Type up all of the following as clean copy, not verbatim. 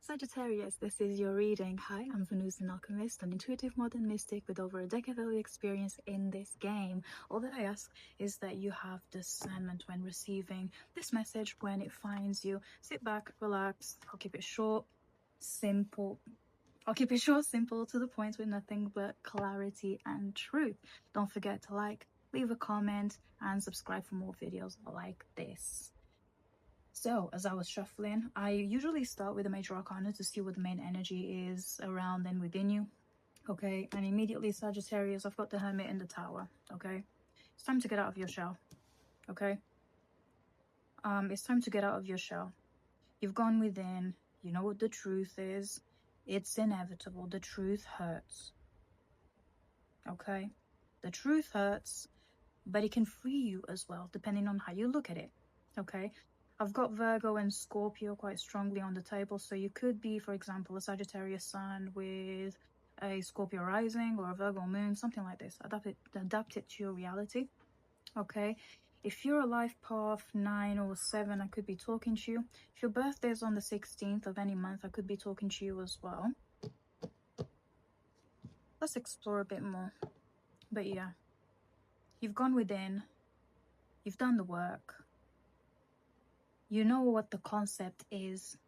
Sagittarius, this is your reading. Hi, I'm Venusian Alchemist, an intuitive modern mystic with over a decade of experience in this game. All that I ask is that you have discernment when receiving this message when it finds you. Sit back, relax. I'll keep it short, simple. I'll keep it short, simple, to the point with nothing but clarity and truth. Don't forget to like, leave a comment, and subscribe for more videos like this. So, as I was shuffling, I usually start with the major arcana to see what the main energy is around and within you. Okay, and immediately, Sagittarius, I've got the Hermit in the Tower. Okay, it's time to get out of your shell. Okay, it's time to get out of your shell. You've gone within. You know what the truth is. It's inevitable. The truth hurts. Okay, the truth hurts, but it can free you as well, depending on how you look at it. Okay. I've got Virgo and Scorpio quite strongly on the table, so you could be, for example, a Sagittarius sun with a Scorpio rising or a Virgo moon, something like this. Adapt it to your reality, okay? If you're a life path 9 or 7, I could be talking to you. If your birthday is on the 16th of any month, I could be talking to you as well. Let's explore a bit more. But yeah, you've gone within, you've done the work. You know what the concept is.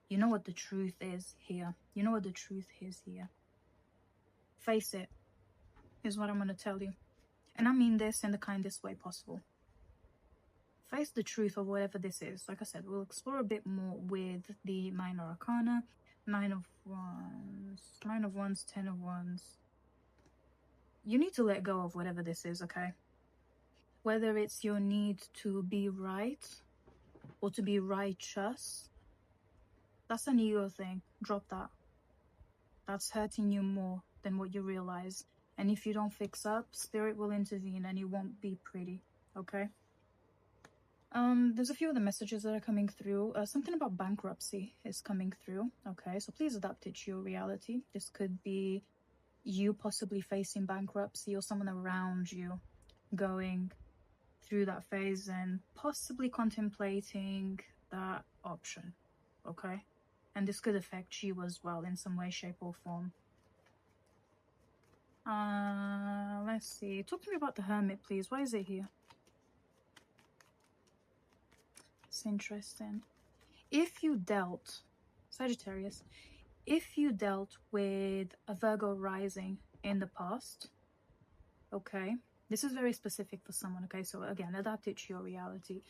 You know what the truth is here. You know what the truth is here. Face it, is what I'm going to tell you. And I mean this in the kindest way possible. Face the truth of whatever this is. Like I said, we'll explore a bit more with the minor arcana. 9 of Wands, 9 of Wands, 10 of Wands. You need to let go of whatever this is, okay? Whether it's your need to be right or to be righteous, that's an ego thing. Drop that. That's hurting you more than what you realize. And if you don't fix up, spirit will intervene and it won't be pretty, okay? There's a few other messages that are coming through. Something about bankruptcy is coming through, okay? So please adapt it to your reality. This could be you possibly facing bankruptcy or someone around you going through that phase and possibly contemplating that option, okay? And this could affect you as well in some way, shape, or form. Let's see. Talk to me about the Hermit, please. Why is it here? It's interesting. If you dealt, Sagittarius, if you dealt with a Virgo rising in the past, okay? This is very specific for someone, okay? So again, adapt it to your reality.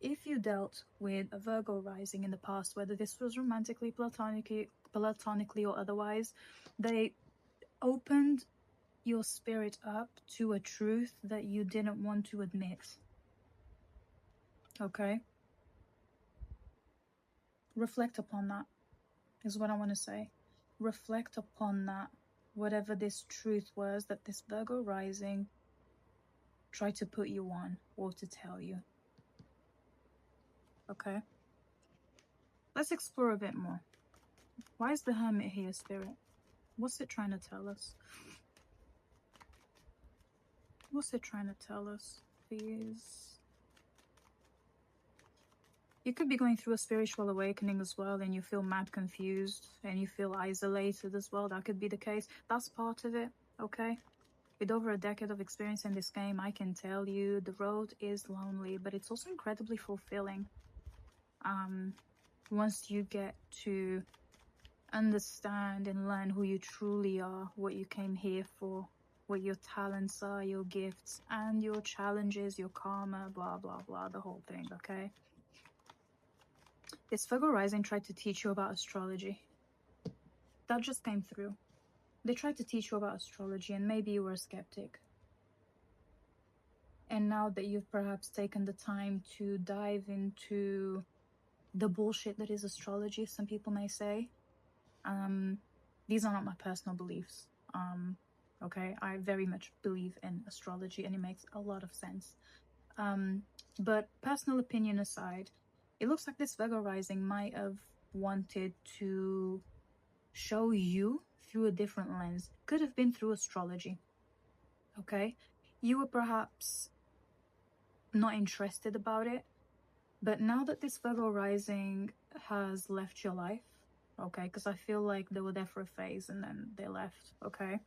If you dealt with a Virgo rising in the past, whether this was romantically, platonically or otherwise, they opened your spirit up to a truth that you didn't want to admit. Okay? Reflect upon that, is what I want to say. Reflect upon that, whatever this truth was that this Virgo rising try to put you on or to tell you. Okay, let's explore a bit more. Why is the Hermit here, Spirit? What's it trying to tell us? What's it trying to tell us, please? You could be going through a spiritual awakening as well, and you feel mad confused and you feel isolated as well. That could be the case. That's part of it, okay? With over a decade of experience in this game, I can tell you the road is lonely, but it's also incredibly fulfilling. Once you get to understand and learn who you truly are, what you came here for, what your talents are, your gifts, and your challenges, your karma, blah, blah, blah, the whole thing, okay? This Virgo rising tried to teach you about astrology. That just came through. They tried to teach you about astrology and maybe you were a skeptic. And now that you've perhaps taken the time to dive into the bullshit that is astrology, some people may say, these are not my personal beliefs. Okay, I very much believe in astrology and it makes a lot of sense. But personal opinion aside, it looks like this Virgo rising might have wanted to show you through a different lens. Could have been through astrology, okay? You were perhaps not interested about it, but now that this Virgo rising has left your life, okay? Because I feel like they were there for a phase and then they left, okay?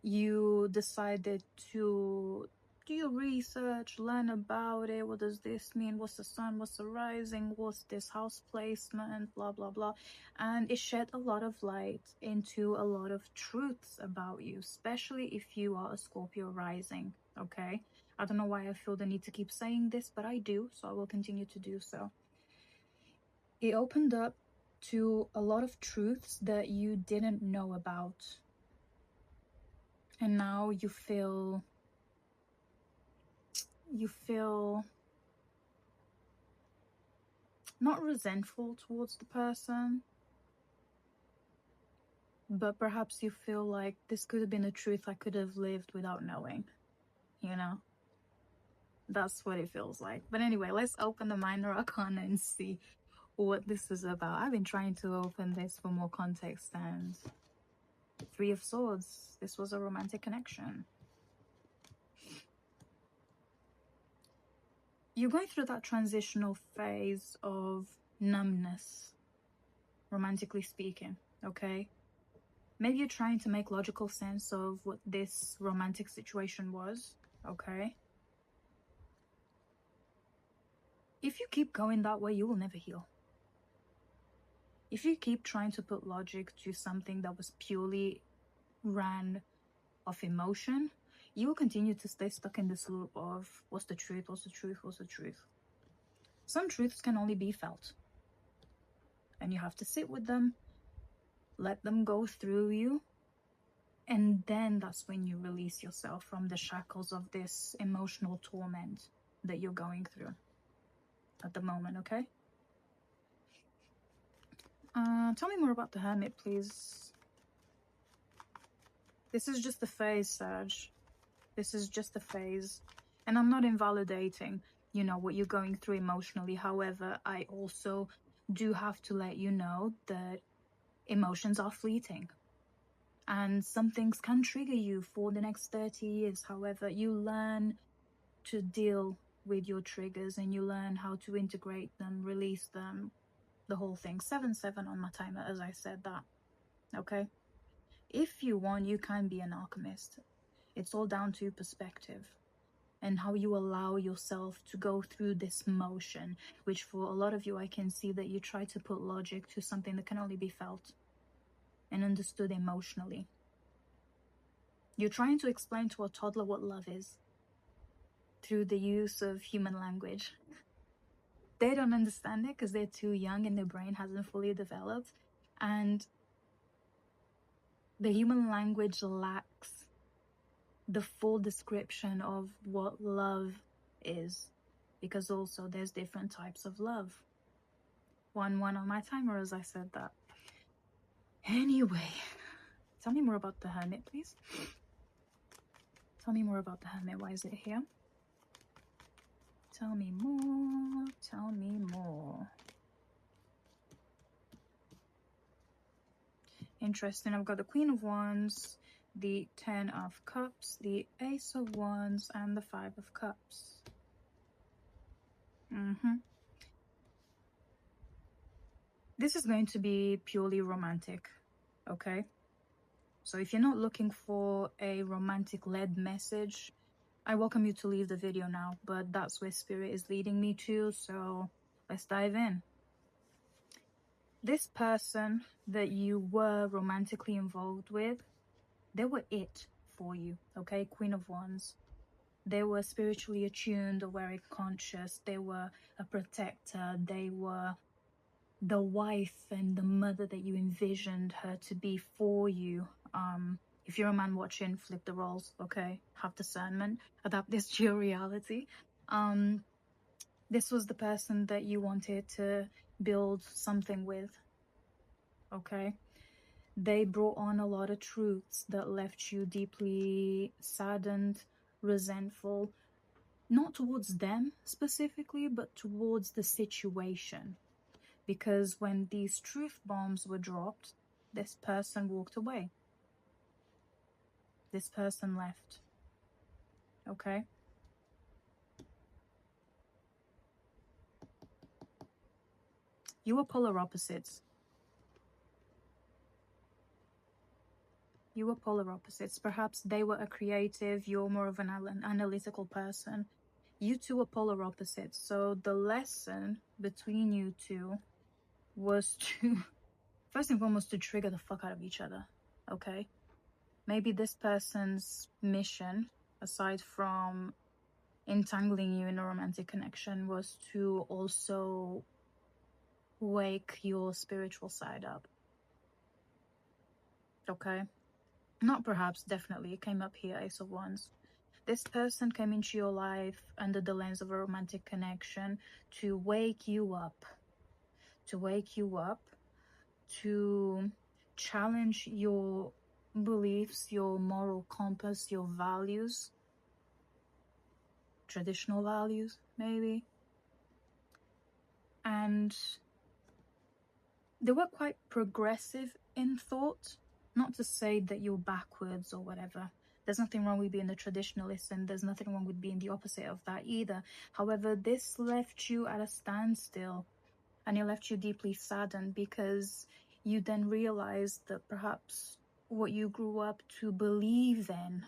You decided to do your research, learn about it. What does this mean? What's the sun? What's the rising? What's this house placement? Blah, blah, blah. And it shed a lot of light into a lot of truths about you, especially if you are a Scorpio rising, okay? I don't know why I feel the need to keep saying this, but I do, so I will continue to do so. It opened up to a lot of truths that you didn't know about. And now you feel not resentful towards the person, but perhaps you feel like this could have been a truth I could have lived without knowing, you know? That's what it feels like. But anyway, let's open the minor arcana and see what this is about. I've been trying to open this for more context, and Three of Swords. This was a romantic connection. You're going through that transitional phase of numbness, romantically speaking, okay? Maybe you're trying to make logical sense of what this romantic situation was, okay? If you keep going that way, you will never heal. If you keep trying to put logic to something that was purely ran off emotion, you will continue to stay stuck in this loop of what's the truth, what's the truth, what's the truth. Some truths can only be felt, and you have to sit with them, let them go through you, and then that's when you release yourself from the shackles of this emotional torment that you're going through at the moment, okay? Tell me more about the Hermit, please. This is just a phase, Sag. This is just a phase. And I'm not invalidating, you know, what you're going through emotionally. However, I also do have to let you know that emotions are fleeting. And some things can trigger you for the next 30 years. However, you learn to deal with your triggers and you learn how to integrate them, release them, the whole thing. 7-7 on my timer, as I said that. Okay? If you want, you can be an alchemist. It's all down to perspective and how you allow yourself to go through this motion, which for a lot of you, I can see that you try to put logic to something that can only be felt and understood emotionally. You're trying to explain to a toddler what love is through the use of human language. They don't understand it because they're too young and their brain hasn't fully developed. And the human language lacks the full description of what love is, because also there's different types of love. 1-1 on my timer, as I said that. Anyway, tell me more about the Hermit, please. Tell me more about the Hermit. Why is it here? Tell me more. Tell me more. Interesting. I've got the Queen of Wands, the 10 of Cups, the Ace of Wands, and the 5 of Cups. This is going to be purely romantic, okay? So if you're not looking for a romantic-led message, I welcome you to leave the video now, but that's where Spirit is leading me to, so let's dive in. This person that you were romantically involved with, they were it for you, okay? Queen of Wands. They were spiritually attuned or very conscious. They were a protector. They were the wife and the mother that you envisioned her to be for you. If you're a man watching, flip the roles, okay? Have discernment. Adapt this to your reality. This was the person that you wanted to build something with, okay? They brought on a lot of truths that left you deeply saddened, resentful, not towards them specifically, but towards the situation. Because when these truth bombs were dropped, this person walked away. This person left. Okay? You were polar opposites. You were polar opposites. Perhaps they were a creative, you're more of an analytical person. You two were polar opposites. So the lesson between you two was to, first and foremost, to trigger the fuck out of each other. Okay? Maybe this person's mission, aside from entangling you in a romantic connection, was to also wake your spiritual side up. Okay? Not perhaps, definitely. It came up here, Ace of Wands. This person came into your life under the lens of a romantic connection to wake you up. To wake you up, to challenge your beliefs, your moral compass, your values, traditional values, maybe. And they were quite progressive in thought. Not to say that you're backwards or whatever. There's nothing wrong with being a traditionalist, and there's nothing wrong with being the opposite of that either. However, this left you at a standstill, and it left you deeply saddened, because you then realized that perhaps what you grew up to believe in,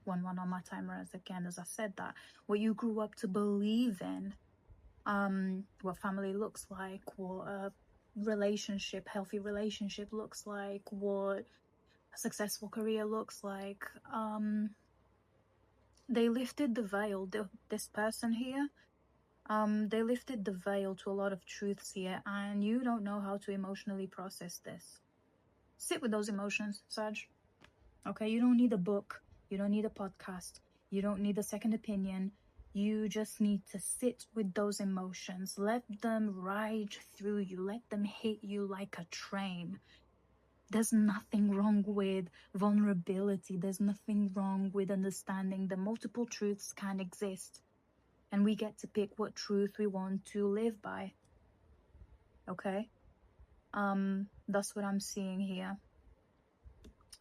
one on my timer again, as I said that, what you grew up to believe in, what family looks like, what a relationship, healthy relationship looks like, what a successful career looks like, they lifted the veil. This person here, they lifted the veil to a lot of truths here, and you don't know how to emotionally process this. Sit with those emotions, Sag. Okay, you don't need a book, you don't need a podcast, you don't need a second opinion. You just need to sit with those emotions. Let them ride through you. Let them hit you like a train. There's nothing wrong with vulnerability. There's nothing wrong with understanding that multiple truths can exist. And we get to pick what truth we want to live by. Okay? That's what I'm seeing here.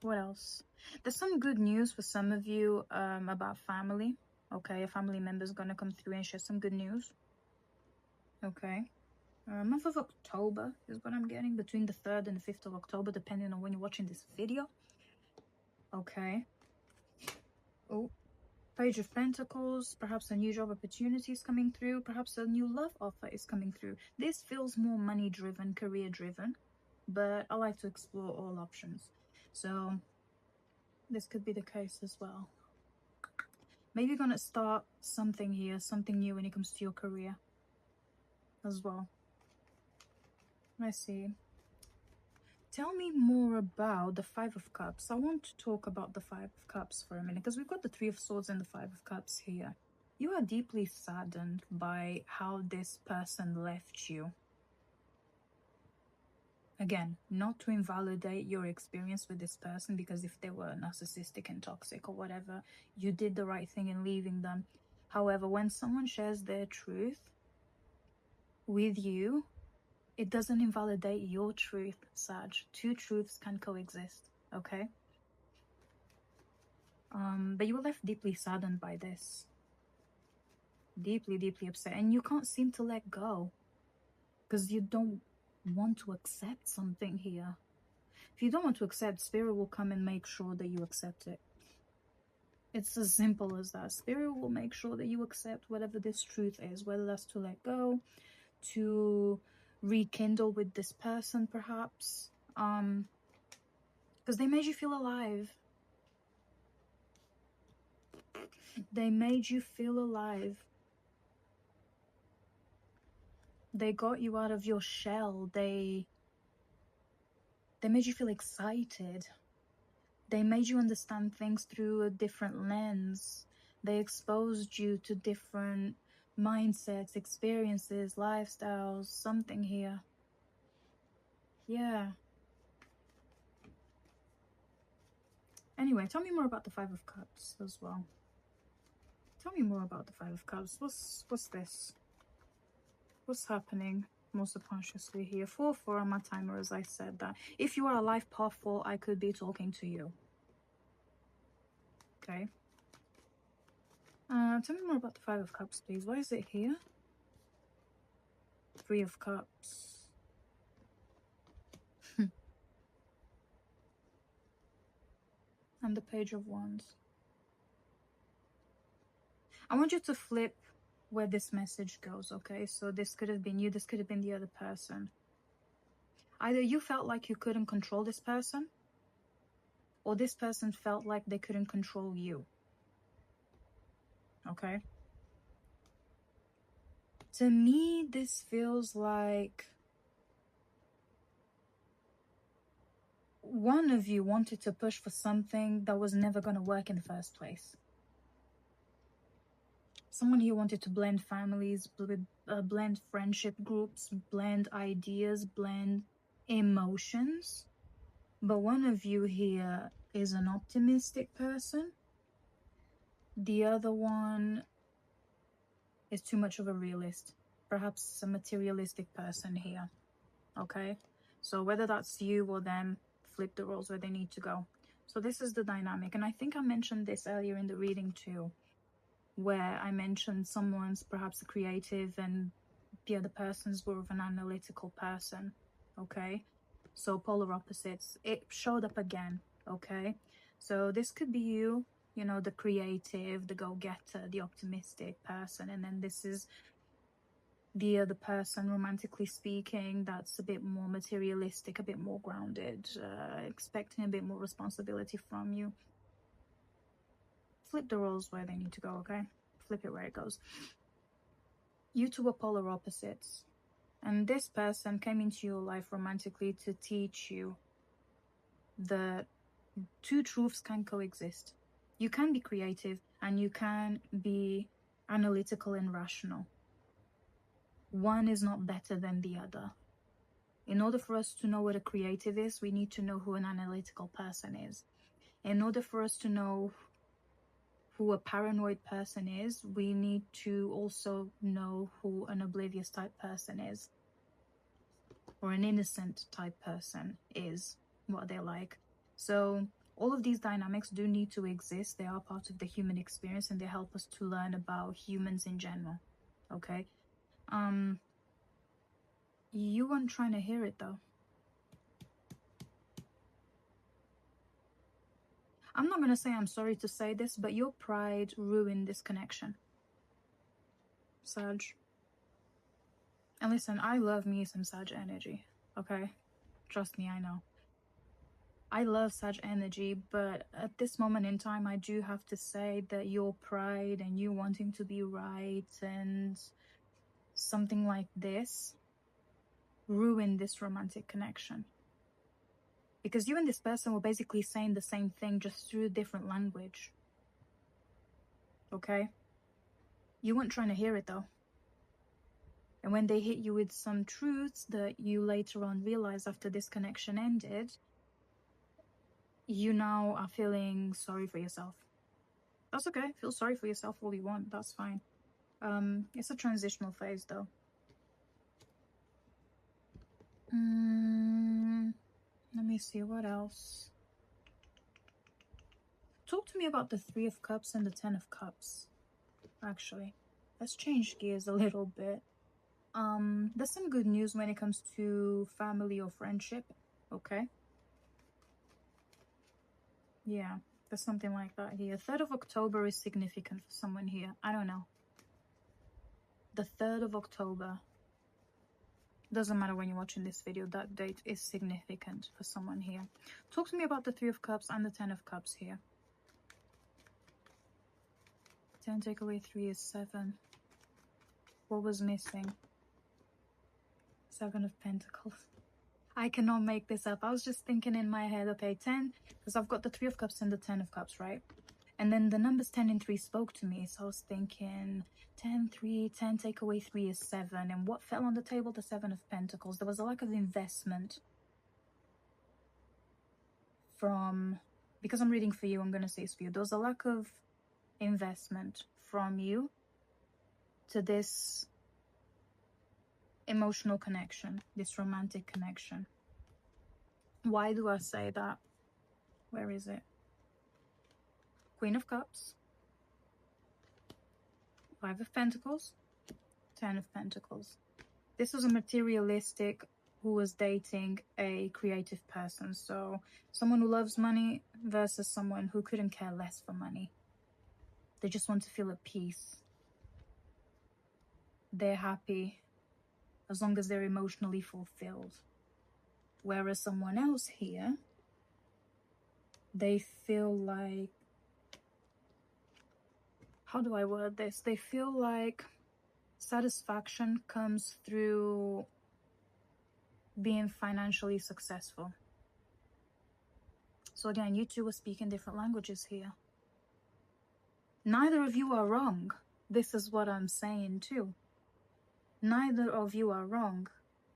What else? There's some good news for some of you about family. Okay, a family member is going to come through and share some good news. Okay. Month of October is what I'm getting, between the 3rd and the 5th of October, depending on when you're watching this video. Okay. Oh, Page of Pentacles. Perhaps a new job opportunity is coming through. Perhaps a new love offer is coming through. This feels more money-driven, career-driven, but I like to explore all options. So this could be the case as well. Maybe you're going to start something here, something new when it comes to your career as well. I see. Tell me more about the Five of Cups. I want to talk about the Five of Cups for a minute, because we've got the Three of Swords and the Five of Cups here. You are deeply saddened by how this person left you. Again, not to invalidate your experience with this person, because if they were narcissistic and toxic or whatever, you did the right thing in leaving them. However, when someone shares their truth with you, it doesn't invalidate your truth, Sag. Two truths can coexist, okay? But you were left deeply saddened by this. Deeply, deeply upset. And you can't seem to let go, because you don't want to accept something here. If you don't want to accept, Spirit will come and make sure that you accept it. It's as simple as that. Spirit will make sure that you accept whatever this truth is, whether that's to let go, to rekindle with this person perhaps, because they made you feel alive. They made you feel alive. They got you out of your shell. They made you feel excited. They made you understand things through a different lens. They exposed you to different mindsets, experiences, lifestyles, something here. Yeah. Anyway, tell me more about the Five of Cups as well. Tell me more about the Five of Cups. What's this? What's happening more subconsciously here? 4-4 on my timer, as I said that. If you are a life path 4, I could be talking to you. Okay. Tell me more about the Five of Cups, please. Why is it here? Three of Cups. and the Page of Wands. I want you to flip where this message goes, okay? So this could have been you, this could have been the other person. Either you felt like you couldn't control this person, or this person felt like they couldn't control you, okay? To me, this feels like one of you wanted to push for something that was never going to work in the first place. Someone here wanted to blend families, blend friendship groups, blend ideas, blend emotions. But one of you here is an optimistic person. The other one is too much of a realist. Perhaps a materialistic person here. Okay? So whether that's you or them, flip the roles where they need to go. So this is the dynamic. And I think I mentioned this earlier in the reading too, where I mentioned someone's perhaps a creative and the other person's more of an analytical person. Okay? So polar opposites. It showed up again. Okay? So this could be you, you know, the creative, the go-getter, the optimistic person. And then this is the other person, romantically speaking, that's a bit more materialistic, a bit more grounded, expecting a bit more responsibility from you. Flip the roles where they need to go, okay? Flip it where it goes. You two are polar opposites. And this person came into your life romantically to teach you that two truths can coexist. You can be creative and you can be analytical and rational. One is not better than the other. In order for us to know what a creative is, we need to know who an analytical person is. In order for us to know who a paranoid person is, we need to also know who an oblivious type person is, or an innocent type person is, what they're like. So all of these dynamics do need to exist. They are part of the human experience and they help us to learn about humans in general. Okay? You weren't trying to hear it though. I'm not going to say I'm sorry to say this, but your pride ruined this connection, Sag. And listen, I love me some Sag energy, okay? Trust me, I know. I love Sag energy, but at this moment in time, I do have to say that your pride and you wanting to be right and something like this ruined this romantic connection. Because you and this person were basically saying the same thing, just through different language. Okay? You weren't trying to hear it though. And when they hit you with some truths that you later on realize after this connection ended, you now are feeling sorry for yourself. That's okay. Feel sorry for yourself all you want. That's fine. It's a transitional phase though. Let me see, what else? Talk to me about the Three of Cups and the Ten of Cups, actually. Let's change gears a little bit. There's some good news when it comes to family or friendship, okay? Yeah, there's something like that here. 3rd of October is significant for someone here. I don't know. The 3rd of October. Doesn't matter when you're watching this video, that date is significant for someone here. Talk to me about the 3 of Cups and the 10 of Cups here. 10 take away 3 is 7. What was missing? 7 of Pentacles. I cannot make this up. I was just thinking in my head, okay, 10, because I've got the 3 of Cups and the 10 of Cups, right? And then the numbers 10 and 3 spoke to me. So I was thinking 10, 3, 10 take away 3 is 7. And what fell on the table? The 7 of Pentacles. There was a lack of investment from, because I'm reading for you, I'm going to say it's for you. There was a lack of investment from you to this emotional connection, this romantic connection. Why do I say that? Where is it? Queen of Cups, 5 of Pentacles, 10 of Pentacles. This was a materialistic, who was dating a creative person. So someone who loves money versus someone who couldn't care less for money. They just want to feel at peace. They're happy as long as they're emotionally fulfilled. Whereas someone else here, they feel like, how do I word this? They feel like satisfaction comes through being financially successful. So again, you two are speaking different languages here. Neither of you are wrong. This is what I'm saying too. Neither of you are wrong.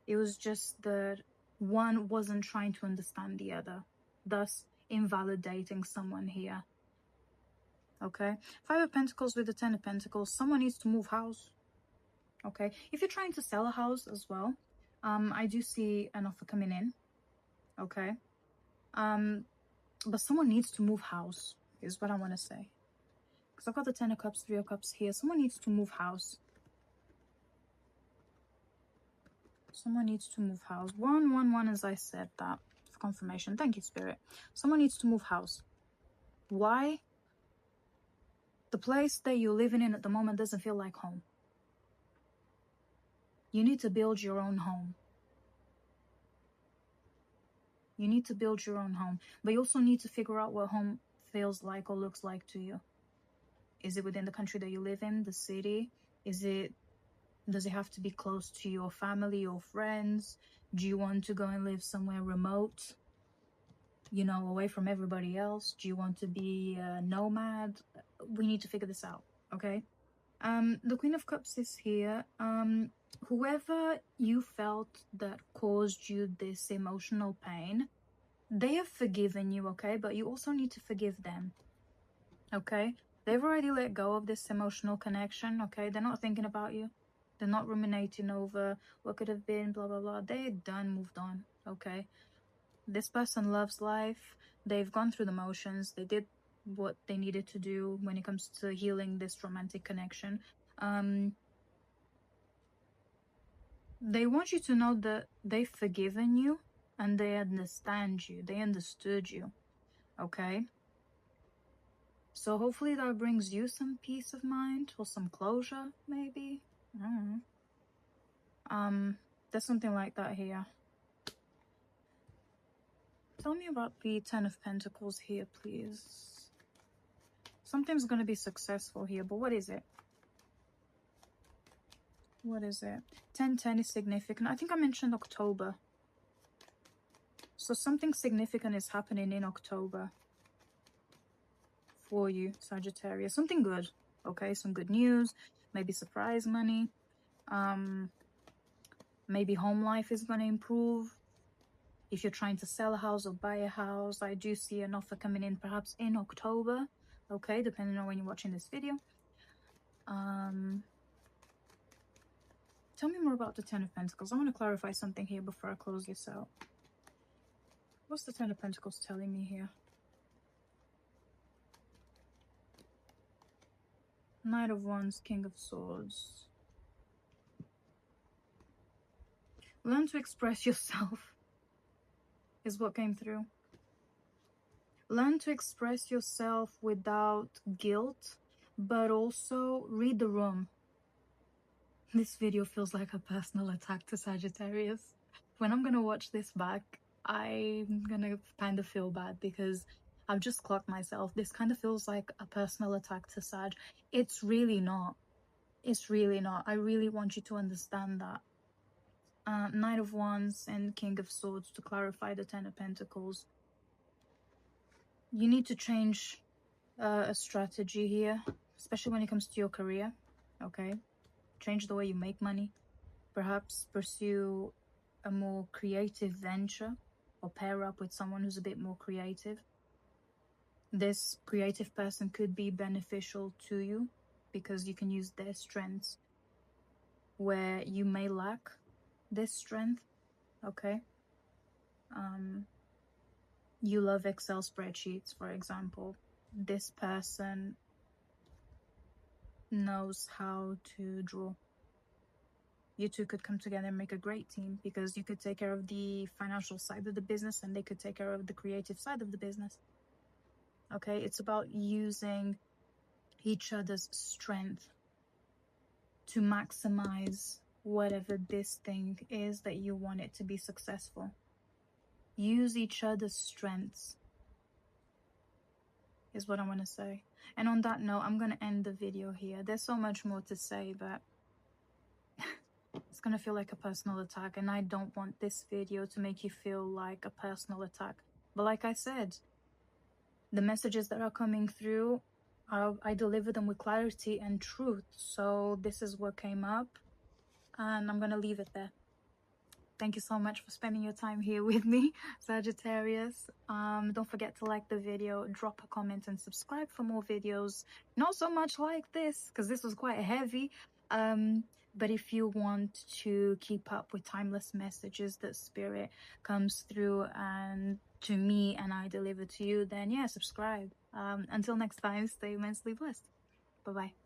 It was just that one wasn't trying to understand the other, thus invalidating someone here. Okay? Five of Pentacles with the Ten of Pentacles. Someone needs to move house. Okay? If you're trying to sell a house as well, I do see an offer coming in. Okay? But someone needs to move house, is what I want to say. Because I've got the Ten of Cups, Three of Cups here. Someone needs to move house. Someone needs to move house. 111, as I said that for confirmation. Thank you, Spirit. Someone needs to move house. Why? The place that you're living in at the moment doesn't feel like home. You need to build your own home. You need to build your own home. But you also need to figure out what home feels like or looks like to you. Is it within the country that you live in, the city? Does it have to be close to your family or friends? Do you want to go and live somewhere remote, you know, away from everybody else? Do you want to be a nomad? We need to figure this out, okay? The Queen of Cups is here. Whoever you felt that caused you this emotional pain, they have forgiven you, okay? But you also need to forgive them, okay? They've already let go of this emotional connection, okay? They're not thinking about you. They're not ruminating over what could have been, blah, blah, blah. They're done, moved on, okay? This person loves life. They've gone through the motions. They did what they needed to do when it comes to healing this romantic connection. They want you to know that they've forgiven you and they understand you. They understood you, okay? So hopefully that brings you some peace of mind or some closure, maybe. I don't know. There's something like that here. Tell me about the Ten of Pentacles here, please. Something's going to be successful here, but what is it? What is it? 10-10 is significant. I think I mentioned October. So something significant is happening in October for you, Sagittarius. Something good, okay? Some good news. Maybe surprise money. Maybe home life is going to improve. If you're trying to sell a house or buy a house, I do see an offer coming in perhaps in October, okay, depending on when you're watching this video. Tell me more about the Ten of Pentacles. I want to clarify something here before I close this out. What's the Ten of Pentacles telling me here? Knight of Wands, King of Swords. Learn to express yourself is what came through. Learn to express yourself without guilt, but also read the room. This video feels like a personal attack to Sagittarius. When I'm gonna watch this back, I'm gonna kind of feel bad because I've just clocked myself. This kind of feels like a personal attack to Sag. It's really not. It's really not. I really want you to understand that. Knight of Wands and King of Swords, to clarify the Ten of Pentacles. You need to change a strategy here, especially when it comes to your career, okay? Change the way you make money. Perhaps pursue a more creative venture or pair up with someone who's a bit more creative. This creative person could be beneficial to you because you can use their strengths where you may lack this strength, okay? You love Excel spreadsheets, for example. This person knows how to draw. You two could come together and make a great team, because you could take care of the financial side of the business and they could take care of the creative side of the business. Okay, it's about using each other's strength to maximize whatever this thing is that you want it to be successful. Use each other's strengths is what I want to say. And on that note, I'm going to end the video here. There's so much more to say, but it's going to feel like a personal attack, and I don't want this video to make you feel like a personal attack. But like I said, the messages that are coming through, I deliver them with clarity and truth. So this is what came up, and I'm going to leave it there. Thank you so much for spending your time here with me, Sagittarius. Don't forget to like the video, drop a comment, and subscribe for more videos. Not so much like this, because this was quite heavy. But if you want to keep up with timeless messages that Spirit comes through and to me and I deliver to you, then yeah, subscribe. Until next time, stay immensely blessed. Bye-bye.